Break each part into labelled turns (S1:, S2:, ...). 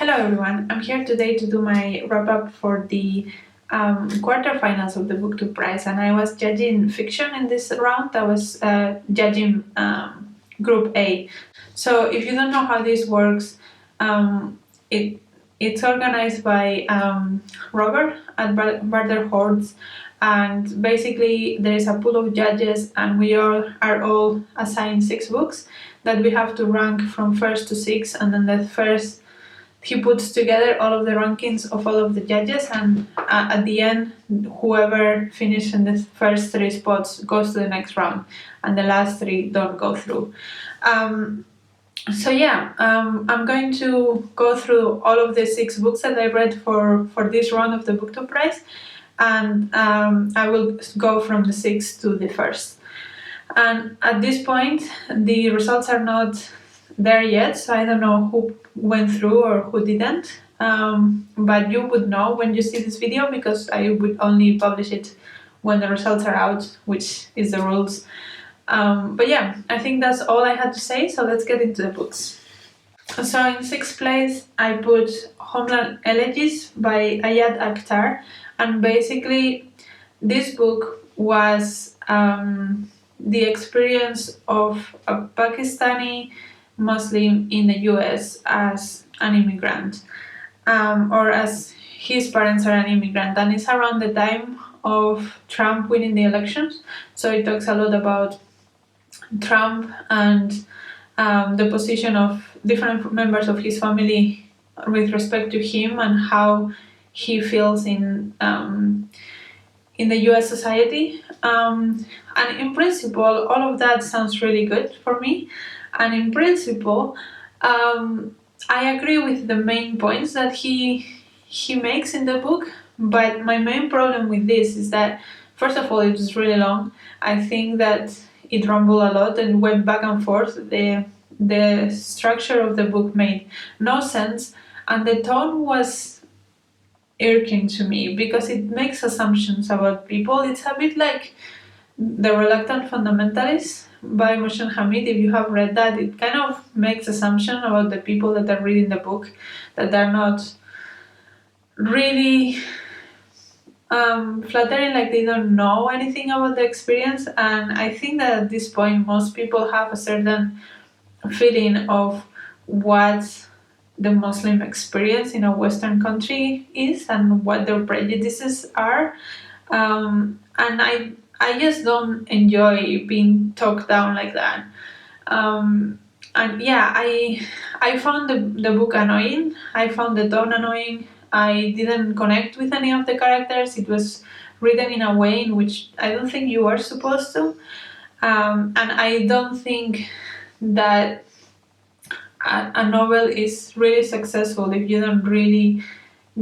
S1: Hello everyone, I'm here today to do my wrap-up for the quarterfinals of the Booktube prize, and I was judging fiction in this round. I was judging Group A. So if you don't know how this works, it's organized by Robert at Barter Hordes, and basically there is a pool of judges and we all are all assigned 6 books that we have to rank from first to 6, and then the first he puts together all of the rankings of all of the judges, and at the end, whoever finishes in the first 3 spots goes to the next round, and the last 3 don't go through. I'm going to go through all of the 6 books that I read for this round of the Booktube prize, and I will go from the 6th to the 1st. And at this point, the results are not there yet, so I don't know who went through or who didn't, but you would know when you see this video because I would only publish it when the results are out, which is the rules. But yeah, I think that's all I had to say, so let's get into the books. So in 6th place I put Homeland Elegies by Ayad Aktar, and basically this book was the experience of a Pakistani Muslim in the US as an immigrant, or as his parents are an immigrant, and it's around the time of Trump winning the elections, so it talks a lot about Trump and the position of different members of his family with respect to him and how he feels in the US society, and in principle all of that sounds really good for me. And in principle, I agree with the main points that he makes in the book, but my main problem with this is that, first of all, it was really long. I think that it rumbled a lot and went back and forth. The structure of the book made no sense, and the tone was irking to me because it makes assumptions about people. It's a bit like The Reluctant Fundamentalist by Mohsen Hamid. If you have read that, it kind of makes assumption about the people that are reading the book, that they're not really flattering, like they don't know anything about the experience. And I think that at this point most people have a certain feeling of what the Muslim experience in a Western country is and what their prejudices are, and I just don't enjoy being talked down like that. And yeah, I found the book annoying. I found the tone annoying. I didn't connect with any of the characters. It was written in a way in which I don't think you are supposed to. And I don't think that a novel is really successful if you don't really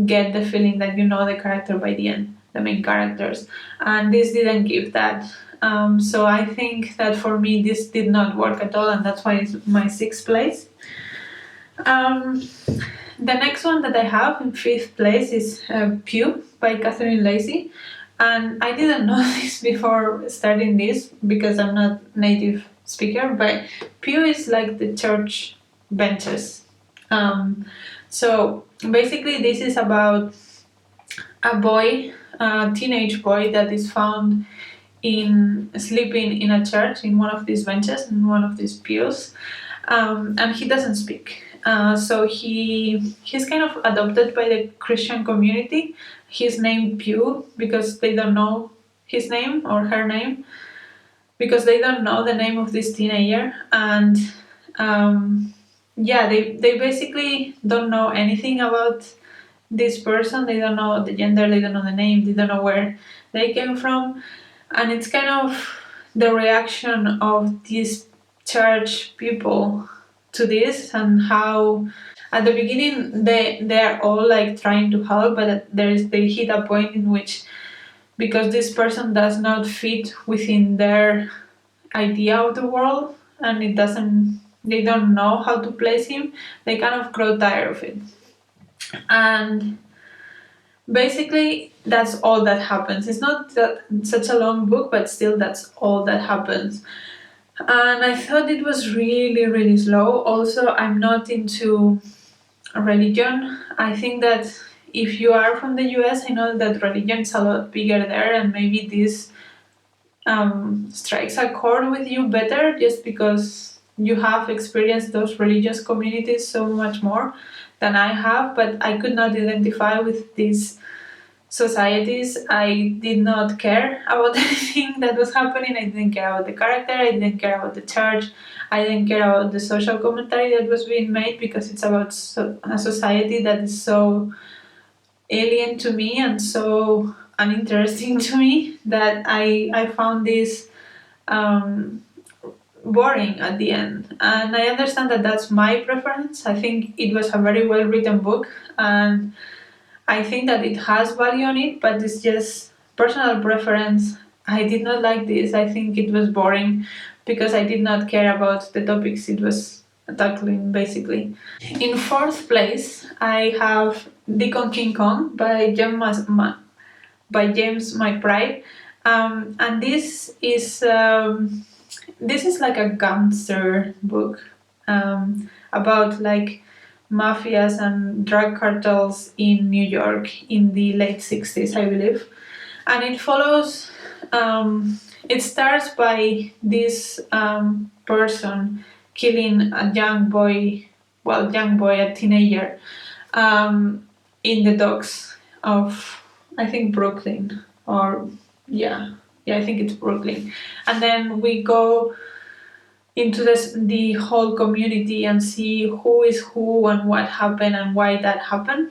S1: get the feeling that you know the character by the end, the main characters, and this didn't give that. So I think that for me this did not work at all, and that's why it's my 6th place. The next one that I have in 5th place is Pew by Catherine Lacey, and I didn't know this before starting this because I'm not native speaker, but Pew is like the church benches. So basically this is about a boy, a teenage boy that is found sleeping in a church in one of these benches, in one of these pews, and he doesn't speak. So he's kind of adopted by the Christian community. He's named Pew because they don't know his name or her name, because they don't know the name of this teenager, and they basically don't know anything about this person. They don't know the gender, they don't know the name, they don't know where they came from, and it's kind of the reaction of these church people to this, and how at the beginning they're all like trying to help, but they hit a point in which, because this person does not fit within their idea of the world and they don't know how to place him, they kind of grow tired of it. And basically that's all that happens. It's not such a long book, but still that's all that happens. And I thought it was really, really slow. Also, I'm not into religion. I think that if you are from the US, I know that religion is a lot bigger there, and maybe this strikes a chord with you better just because you have experienced those religious communities so much more than I have, but I could not identify with these societies. I did not care about anything that was happening. I didn't care about the character, I didn't care about the church, I didn't care about the social commentary that was being made, because it's about a society that is so alien to me and so uninteresting to me that I found this um, boring at the end. And I understand that that's my preference. I think it was a very well written book, and I think that it has value on it, but it's just personal preference. I did not like this. I think it was boring because I did not care about the topics it was tackling, basically. In fourth place, I have Deacon King Kong by James McBride, and this is like a gangster book about like mafias and drug cartels in New York in the late 60s, I believe. And it follows, it starts by this person killing a young boy, a teenager, in the docks of, I think, Brooklyn, or yeah, I think it's Brooklyn. And then we go into the whole community and see who is who and what happened and why that happened,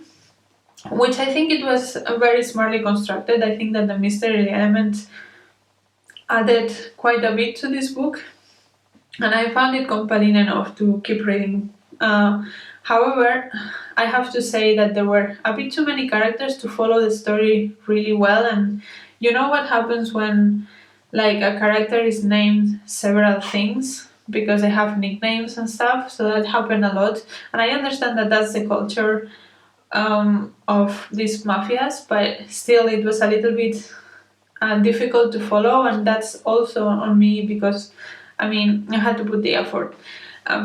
S1: which I think it was very smartly constructed. I think that the mystery element added quite a bit to this book, and I found it compelling enough to keep reading. However, I have to say that there were a bit too many characters to follow the story really well, and you know what happens when like a character is named several things because they have nicknames and stuff, so that happened a lot. And I understand that that's the culture of these mafias, but still it was a little bit difficult to follow, and that's also on me because I mean I had to put the effort,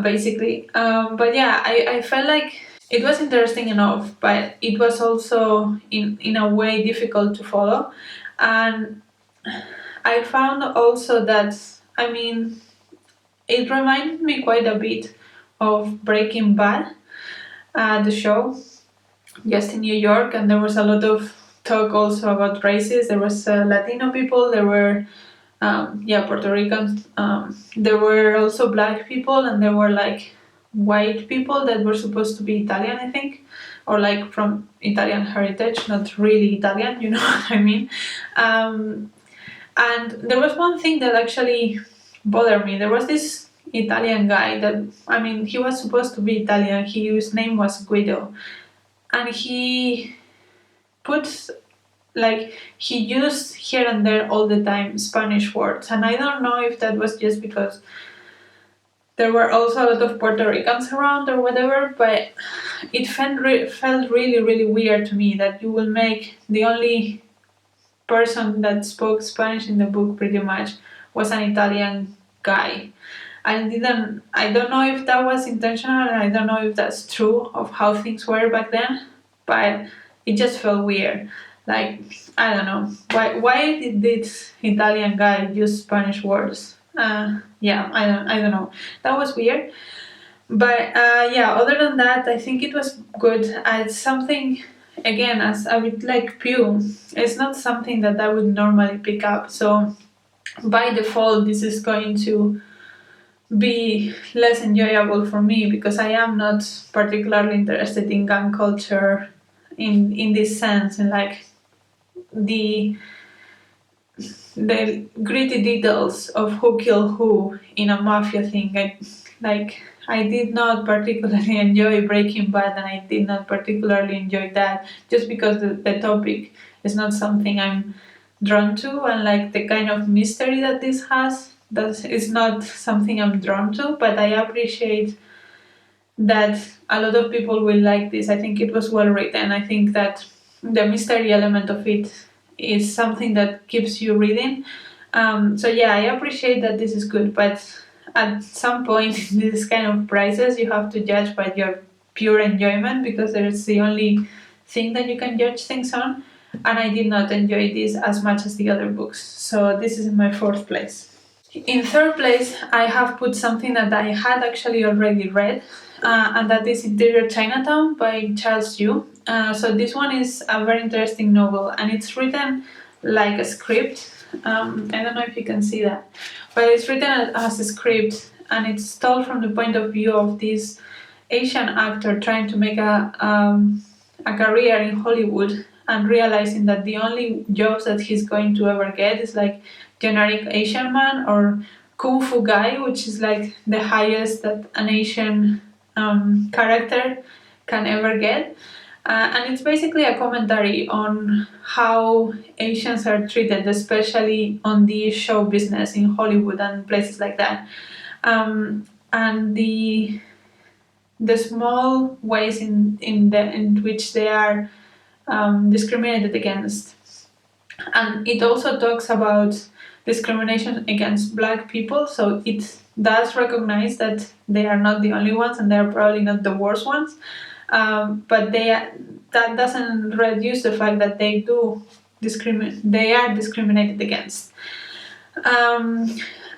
S1: basically. But yeah, I felt like it was interesting enough, but it was also in a way difficult to follow. And I found also that, I mean, it reminded me quite a bit of Breaking Bad, the show, just in New York, and there was a lot of talk also about races. There was Latino people, there were Puerto Ricans, there were also black people, and there were like white people that were supposed to be Italian, I think, or like from Italian heritage, not really Italian, you know what I mean. And there was one thing that actually bothered me. There was this Italian guy that, I mean, he was supposed to be Italian. His name was Guido, and he put like he used here and there all the time Spanish words, and I don't know if that was just because there were also a lot of Puerto Ricans around or whatever, but it felt really, really weird to me that you will make the only person that spoke Spanish in the book pretty much was an Italian guy. I don't know if that was intentional, and I don't know if that's true of how things were back then, but it just felt weird. Like, I don't know, why did this Italian guy use Spanish words? Yeah, I don't know. That was weird. But yeah, other than that, I think it was good. It's something, again, as a bit like Pew, it's not something that I would normally pick up. So by default, this is going to be less enjoyable for me because I am not particularly interested in gang culture in this sense, and like the gritty details of who killed who in a mafia thing. I did not particularly enjoy Breaking Bad, and I did not particularly enjoy that just because the topic is not something I'm drawn to, and like the kind of mystery that this has, that is not something I'm drawn to. But I appreciate that a lot of people will like this. I think it was well written. I think that the mystery element of it is something that keeps you reading. So yeah, I appreciate that this is good, but at some point in these kind of prices, you have to judge by your pure enjoyment because it's the only thing that you can judge things on, and I did not enjoy this as much as the other books. So this is in my fourth place. In third place, I have put something that I had actually already read, and that is Real Chinatown by Charles Yu. So this one is a very interesting novel, and it's written like a script. I don't know if you can see that, but it's written as a script, and it's told from the point of view of this Asian actor trying to make a career in Hollywood and realizing that the only jobs that he's going to ever get is like generic Asian man or kung fu guy, which is like the highest that an Asian character can ever get. And it's basically a commentary on how Asians are treated, especially on the show business in Hollywood and places like that. And the small ways in which they are discriminated against. And it also talks about discrimination against Black people, so it does recognize that they are not the only ones and they are probably not the worst ones, but that doesn't reduce the fact that they are discriminated against.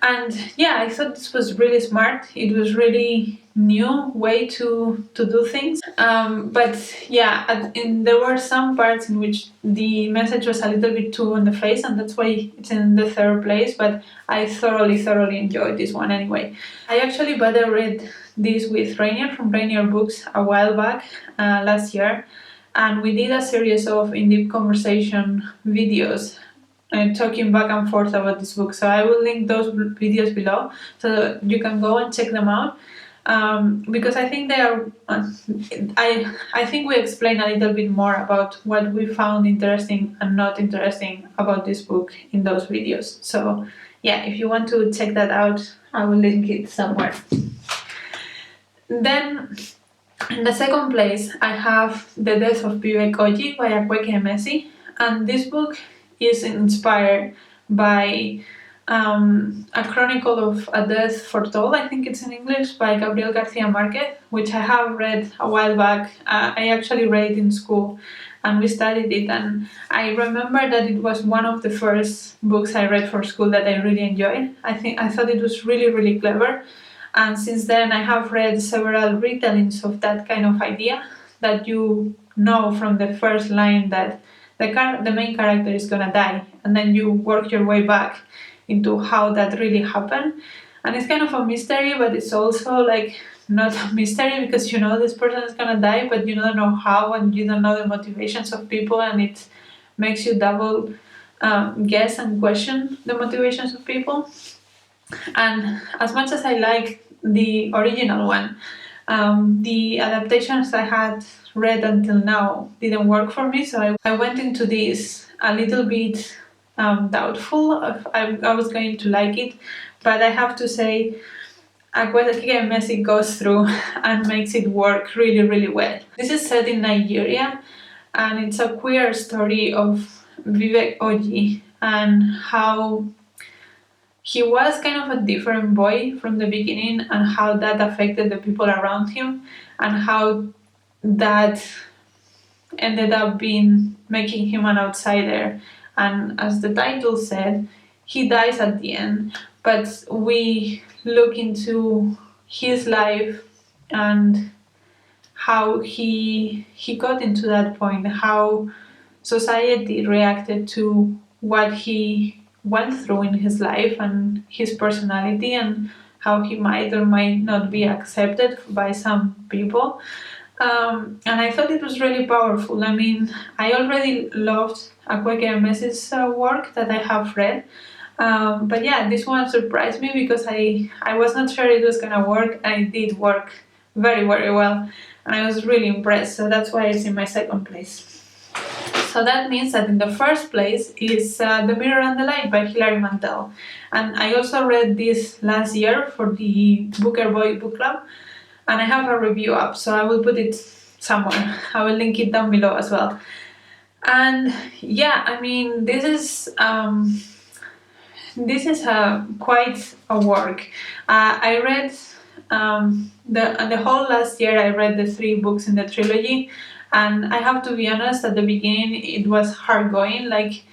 S1: And yeah, I thought this was really smart. It was really new way to do things. But yeah, there were some parts in which the message was a little bit too on the face, and that's why it's in the third place. But I thoroughly enjoyed this one anyway. I actually better read this with Rainier from Rainier Books a while back, last year, and we did a series of in-depth conversation videos talking back and forth about this book. So I will link those videos below so you can go and check them out. Because I think they are. I think we explain a little bit more about what we found interesting and not interesting about this book in those videos. So yeah, if you want to check that out, I will link it somewhere. Then in the second place, I have The Death of Vivek Koji by Akwaeke Emezi, and this book is inspired by a chronicle of a death foretold, I think it's in English, by Gabriel Garcia Marquez, which I have read a while back. I actually read it in school and we studied it, and I remember that it was one of the first books I read for school that I really enjoyed. I thought it was really clever, and since then I have read several retellings of that kind of idea, that you know from the first line that the main character is gonna die, and then you work your way back into how that really happened. And it's kind of a mystery, but it's also like not a mystery because you know this person is gonna die, but you don't know how, and you don't know the motivations of people, and it makes you double guess and question the motivations of people. And as much as I like the original one, the adaptations I had read until now didn't work for me, so I went into this a little bit doubtful if I was going to like it, but I have to say Akwaeke Emezi goes through and makes it work really well. This is set in Nigeria, and it's a queer story of Vivek Oji and how he was kind of a different boy from the beginning, and how that affected the people around him, and how that ended up being making him an outsider. And as the title said, he dies at the end, but we look into his life and how he got into that point, how society reacted to what he went through in his life and his personality, and how he might or might not be accepted by some people. And I thought it was really powerful. I mean, I already loved Akwaeke Emezi's work that I have read, but yeah, this one surprised me because I was not sure it was gonna work, and it did work very well, and I was really impressed. So that's why it's in my second place. So that means that in the first place is The Mirror and the Light by Hilary Mantel, and I also read this last year for the Booker Boy book club, and I have a review up, so I will put it somewhere. I will link it down below as well. And yeah, I mean, this is quite a work. I read the whole last year I read the 3 books in the trilogy, and I have to be honest, at the beginning it was hard going. Like,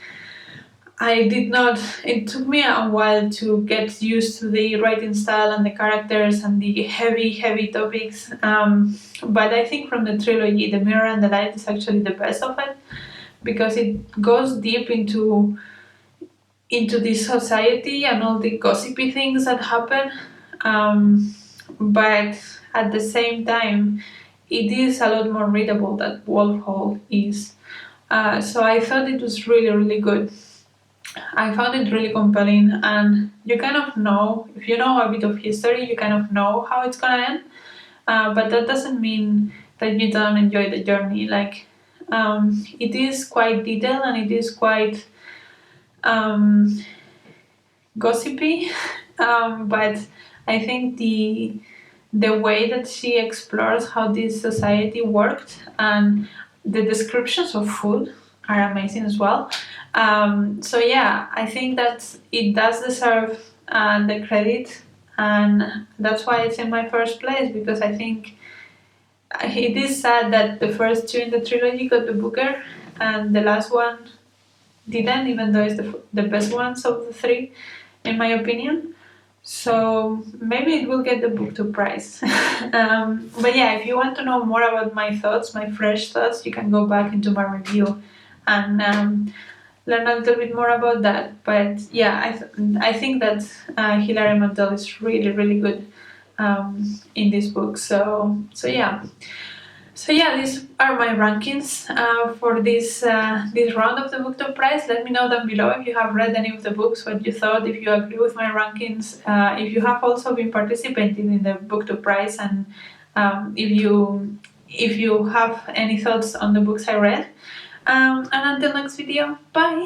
S1: I did not. It took me a while to get used to the writing style and the characters and the heavy topics. But I think from the trilogy, The Mirror and the Light is actually the best of it, because it goes deep into this society and all the gossipy things that happen. But at the same time, it is a lot more readable than Wolf Hall is. So I thought it was really good. I found it really compelling, and you kind of know, if you know a bit of history, you kind of know how it's gonna end. But that doesn't mean that you don't enjoy the journey. Like, it is quite detailed and it is quite gossipy, but I think the way that she explores how this society worked, and the descriptions of food are amazing as well. So yeah, I think that it does deserve the credit, and that's why it's in my first place, because I think it is sad that the first 2 in the trilogy got the Booker and the last one didn't, even though it's the best ones of the 3, in my opinion. So maybe it will get the Booktube prize. But yeah, if you want to know more about my thoughts, my fresh thoughts, you can go back into my review and learn a little bit more about that. But yeah, I think that Hilary Mantel is really good in this book. So yeah. So yeah, these are my rankings for this round of the Booktube Prize. Let me know down below if you have read any of the books, what you thought, if you agree with my rankings, if you have also been participating in the Booktube Prize, and if you have any thoughts on the books I read. And until next video, bye!